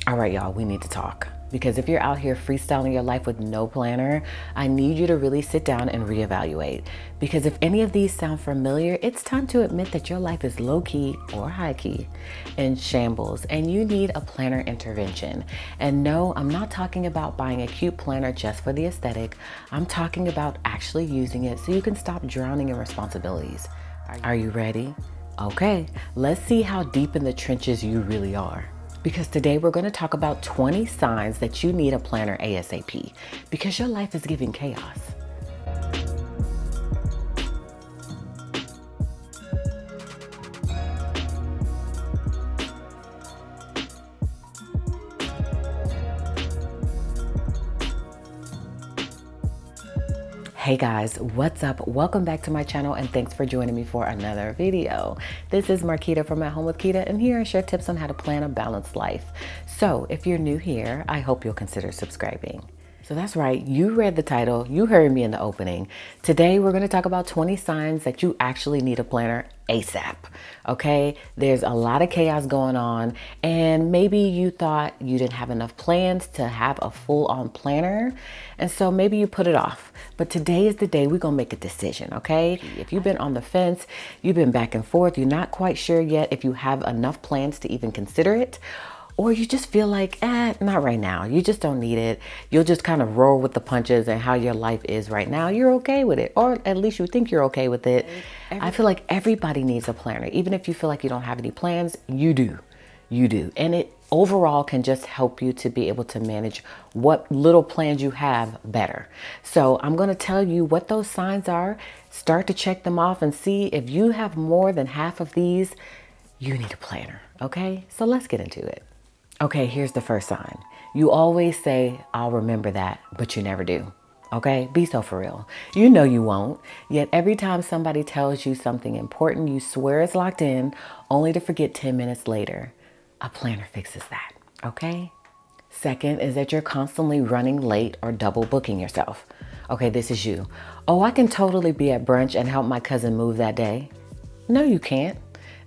All right, y'all, we need to talk. Because if you're out here freestyling your life with no planner, I need you to really sit down and reevaluate. Because if any of these sound familiar, it's time to admit that your life is low key or high key in shambles and you need a planner intervention. And no, I'm not talking about buying a cute planner just for the aesthetic. I'm talking about actually using it so you can stop drowning in responsibilities. Are you ready? Okay, let's see how deep in the trenches you really are. Because today we're going to talk about 20 signs that you need a planner ASAP because your life is giving chaos. Hey guys, what's up? Welcome back to my channel and thanks for joining me for another video. This is Marquita from At Home with Kita, and here I share tips on how to plan a balanced life. So if you're new here, I hope you'll consider subscribing. So that's right, you read the title, you heard me in the opening. Today we're going to talk about 20 signs that you actually need a planner ASAP. Okay, there's a lot of chaos going on, and maybe you thought you didn't have enough plans to have a full-on planner, and so maybe you put it off. But today is the day we're gonna make a decision. Okay, if you've been on the fence, you've been back and forth, you're not quite sure yet if you have enough plans to even consider it, or you just feel like, not right now. You just don't need it. You'll just kind of roll with the punches and how your life is right now. You're okay with it, or at least you think you're okay with it. I feel like everybody needs a planner. Even if you feel like you don't have any plans, you do. You do. And it overall can just help you to be able to manage what little plans you have better. So I'm going to tell you what those signs are. Start to check them off and see if you have more than half of these, you need a planner. Okay, so let's get into it. Okay, here's the first sign. You always say, I'll remember that, but you never do. Okay, be so for real. You know you won't, yet every time somebody tells you something important, you swear it's locked in, only to forget 10 minutes later. A planner fixes that, okay? Second is that you're constantly running late or double booking yourself. Okay, this is you. Oh, I can totally be at brunch and help my cousin move that day. No, you can't.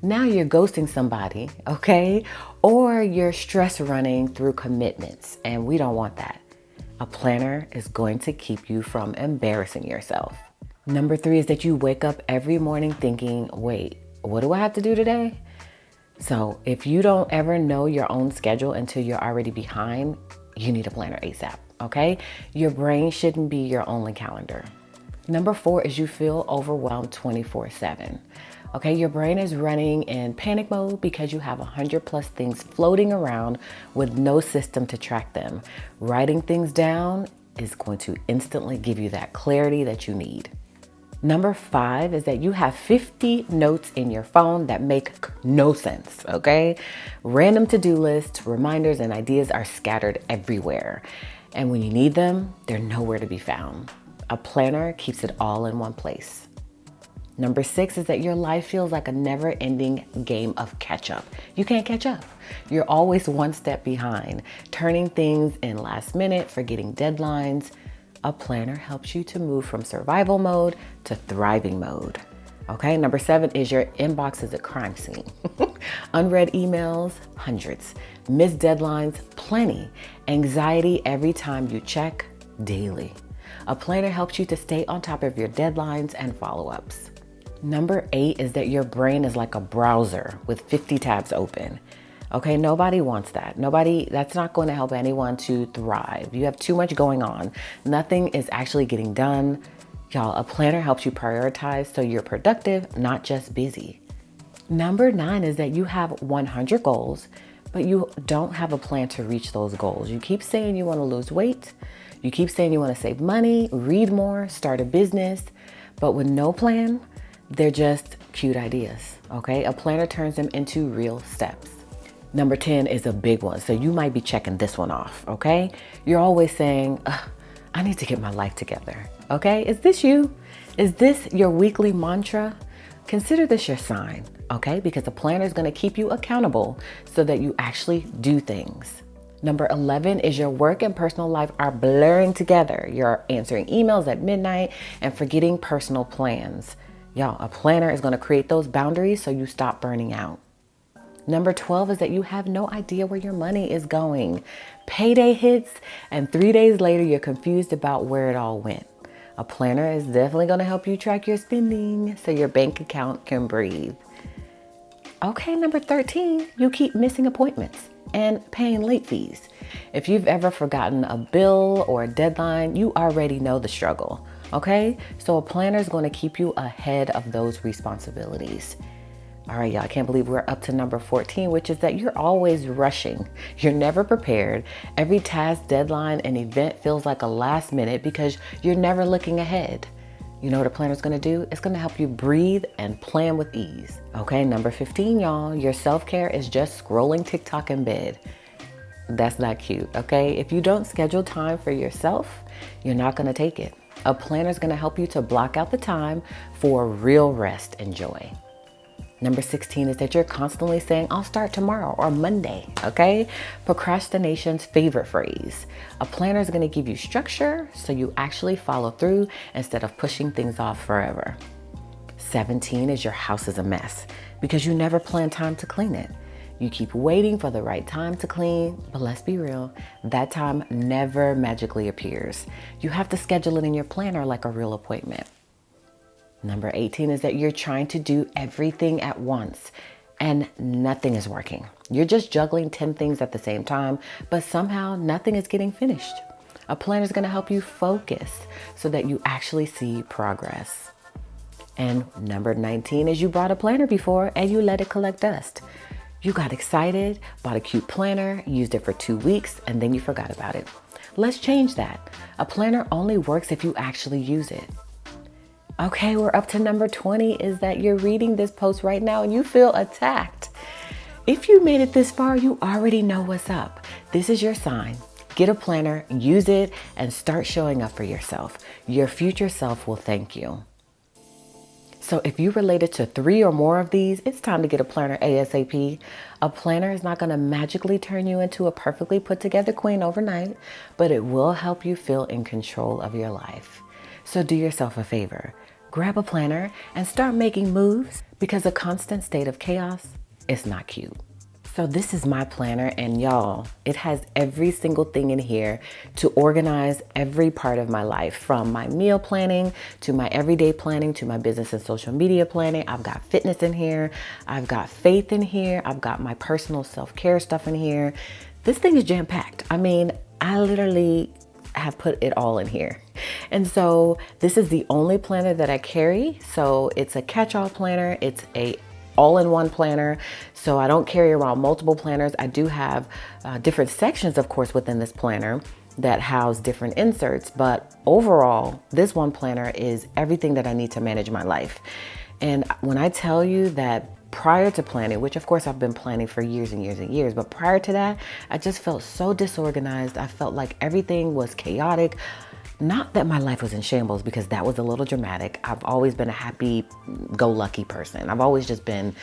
Now you're ghosting somebody, okay? Or you're stress running through commitments, and we don't want that. A planner is going to keep you from embarrassing yourself. Number 3 is that you wake up every morning thinking, wait, what do I have to do today? So if you don't ever know your own schedule until you're already behind, you need a planner ASAP, okay? Your brain shouldn't be your only calendar. Number 4 is you feel overwhelmed 24/7. Okay, your brain is running in panic mode because you have 100+ things floating around with no system to track them. Writing things down is going to instantly give you that clarity that you need. Number 5 is that you have 50 notes in your phone that make no sense, okay? Random to-do lists, reminders, and ideas are scattered everywhere. And when you need them, they're nowhere to be found. A planner keeps it all in one place. Number 6 is that your life feels like a never-ending game of catch-up. You can't catch up. You're always one step behind, turning things in last minute, forgetting deadlines. A planner helps you to move from survival mode to thriving mode. Okay, number 7 is your inbox is a crime scene. Unread emails, hundreds. Missed deadlines, plenty. Anxiety every time you check, daily. A planner helps you to stay on top of your deadlines and follow-ups. Number 8 is that your brain is like a browser with 50 tabs open. Okay, nobody wants that. That's not going to help anyone to thrive. You have too much going on. Nothing is actually getting done. Y'all, a planner helps you prioritize so you're productive, not just busy. Number 9 is that you have 100 goals, but you don't have a plan to reach those goals. You keep saying you want to lose weight. You keep saying you want to save money, read more, start a business, but with no plan, they're just cute ideas, okay? A planner turns them into real steps. Number 10 is a big one, so you might be checking this one off, okay? You're always saying, I need to get my life together, okay? Is this you? Is this your weekly mantra? Consider this your sign, okay? Because a planner is gonna keep you accountable so that you actually do things. Number 11 is your work and personal life are blurring together. You're answering emails at midnight and forgetting personal plans. Y'all, a planner is gonna create those boundaries so you stop burning out. Number 12 is that you have no idea where your money is going. Payday hits, and 3 days later, you're confused about where it all went. A planner is definitely going to help you track your spending so your bank account can breathe. Okay, number 13, you keep missing appointments and paying late fees. If you've ever forgotten a bill or a deadline, you already know the struggle, okay? So a planner is going to keep you ahead of those responsibilities. All right, y'all, I can't believe we're up to number 14, which is that you're always rushing. You're never prepared. Every task, deadline, and event feels like a last minute because you're never looking ahead. You know what a planner is going to do? It's going to help you breathe and plan with ease. Okay, number 15, y'all, your self-care is just scrolling TikTok in bed. That's not cute, okay? If you don't schedule time for yourself, you're not going to take it. A planner is going to help you to block out the time for real rest and joy. Number 16 is that you're constantly saying, I'll start tomorrow or Monday, okay? Procrastination's favorite phrase. A planner is gonna give you structure so you actually follow through instead of pushing things off forever. 17 is your house is a mess because you never plan time to clean it. You keep waiting for the right time to clean, but let's be real, that time never magically appears. You have to schedule it in your planner like a real appointment. Number 18 is that you're trying to do everything at once and nothing is working. You're just juggling 10 things at the same time, but somehow nothing is getting finished. A planner is going to help you focus so that you actually see progress. And number 19 is you brought a planner before and you let it collect dust. You got excited, bought a cute planner, used it for 2 weeks, and then you forgot about it. Let's change that. A planner only works if you actually use it. Okay, we're up to number 20 is that you're reading this post right now and you feel attacked. If you made it this far, you already know what's up. This is your sign. Get a planner, use it, and start showing up for yourself. Your future self will thank you. So if you related to 3 or more of these, it's time to get a planner ASAP. A planner is not going to magically turn you into a perfectly put together queen overnight, but it will help you feel in control of your life. So do yourself a favor. Grab a planner and start making moves because a constant state of chaos is not cute. So this is my planner and y'all, it has every single thing in here to organize every part of my life, from my meal planning to my everyday planning to my business and social media planning. I've got fitness in here. I've got faith in here. I've got my personal self-care stuff in here. This thing is jam-packed. I mean, I literally have put it all in here. And so this is the only planner that I carry. So it's a catch-all planner. It's a all-in-one planner. So I don't carry around multiple planners. I do have different sections, of course, within this planner that house different inserts. But overall, this one planner is everything that I need to manage my life. And when I tell you that prior to planning, which of course I've been planning for years and years and years, but prior to that, I just felt so disorganized. I felt like everything was chaotic. Not that my life was in shambles, because that was a little dramatic. I've always been a happy-go-lucky person. I've always just been,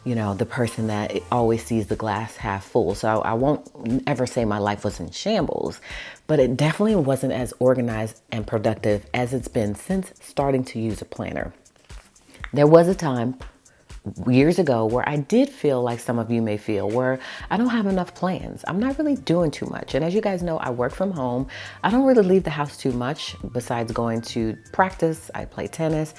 you know, the person that always sees the glass half full. So I won't ever say my life was in shambles, but it definitely wasn't as organized and productive as it's been since starting to use a planner. There was a time years ago where I did feel like some of you may feel, where I don't have enough plans. I'm not really doing too much. And as you guys know, I work from home. I don't really leave the house too much besides going to practice. I play tennis,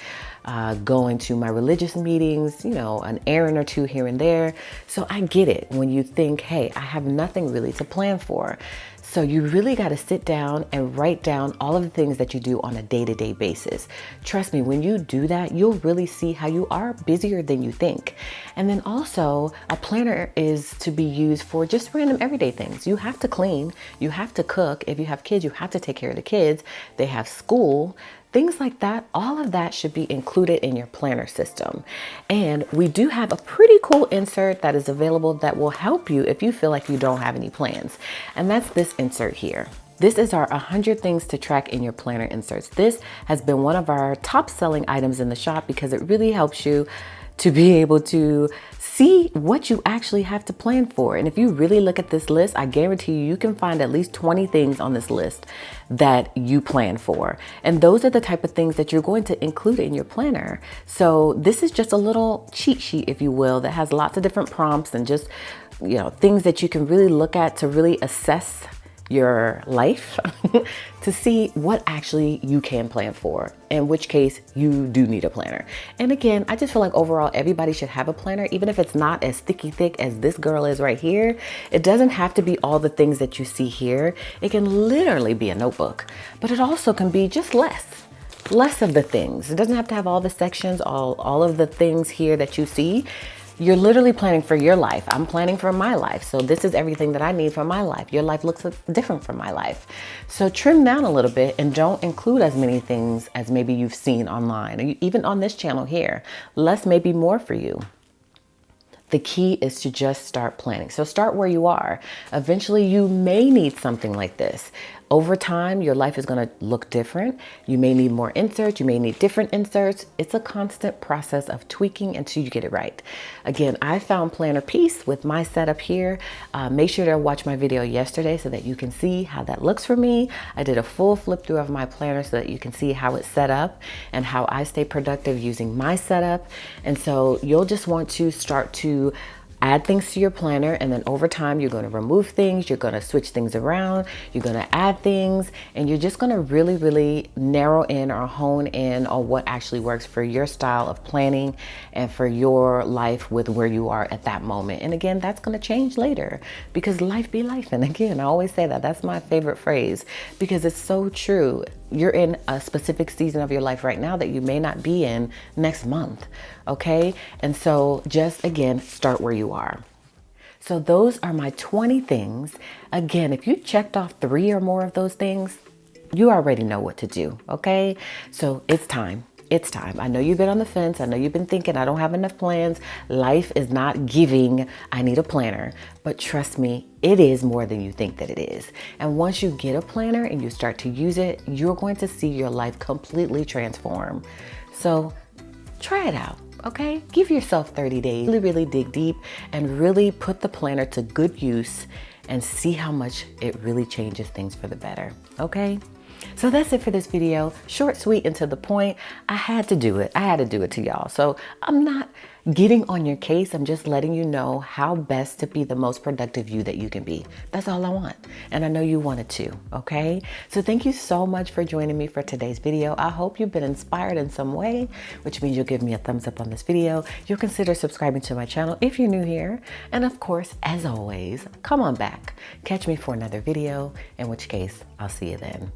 going to my religious meetings, you know, an errand or two here and there. So I get it when you think, hey, I have nothing really to plan for. So you really got to sit down and write down all of the things that you do on a day-to-day basis. Trust me, when you do that, you'll really see how you are busier than you think. And then also, a planner is to be used for just random everyday things. You have to clean, you have to cook. If you have kids, you have to take care of the kids. They have school. Things like that, all of that should be included in your planner system. And we do have a pretty cool insert that is available that will help you if you feel like you don't have any plans. And that's this insert here. This is our 100 things to track in your planner inserts. This has been one of our top selling items in the shop because it really helps you to be able to see what you actually have to plan for. And if you really look at this list, I guarantee you can find at least 20 things on this list that you plan for. And those are the type of things that you're going to include in your planner. So this is just a little cheat sheet, if you will, that has lots of different prompts and just, things that you can really look at to really assess your life to see what actually you can plan for, in which case you do need a planner. And again, I just feel like overall everybody should have a planner, even if it's not as sticky thick as this girl is right here. It doesn't have to be all the things that you see here. It can literally be a notebook, but it also can be just less of the things. It doesn't have to have all the sections, all of the things here that you see. You're literally planning for your life. I'm planning for my life. So this is everything that I need for my life. Your life looks different from my life. So trim down a little bit and don't include as many things as maybe you've seen online, or even on this channel here. Less may be more for you. The key is to just start planning. So start where you are. Eventually you may need something like this. Over time, your life is going to look different. You may need more inserts. You may need different inserts. It's a constant process of tweaking until you get it right. Again, I found planner peace with my setup here. Make sure to watch my video yesterday so that you can see how that looks for me. I did a full flip through of my planner so that you can see how it's set up and how I stay productive using my setup. And so you'll just want to start to add things to your planner, and then over time you're going to remove things, you're going to switch things around, you're going to add things, and you're just going to really narrow in or hone in on what actually works for your style of planning and for your life with where you are at that moment. And again, that's going to change later because life be life. And again, I always say that's my favorite phrase because it's so true. You're in a specific season of your life right now that you may not be in next month, okay? And so just, again, start where you are. So those are my 20 things. Again, if you checked off 3 or more of those things, you already know what to do, okay? So it's time. It's time. I know you've been on the fence. I know you've been thinking, I don't have enough plans. Life is not giving. I need a planner. But trust me, it is more than you think that it is. And once you get a planner and you start to use it, you're going to see your life completely transform. So try it out, okay? Give yourself 30 days. Really dig deep and really put the planner to good use and see how much it really changes things for the better, okay? So that's it for this video. Short, sweet, and to the point. I had to do it. I had to do it to y'all. So I'm not getting on your case. I'm just letting you know how best to be the most productive you that you can be. That's all I want. And I know you want it too, okay? So thank you so much for joining me for today's video. I hope you've been inspired in some way, which means you'll give me a thumbs up on this video. You'll consider subscribing to my channel if you're new here. And of course, as always, come on back. Catch me for another video, in which case I'll see you then.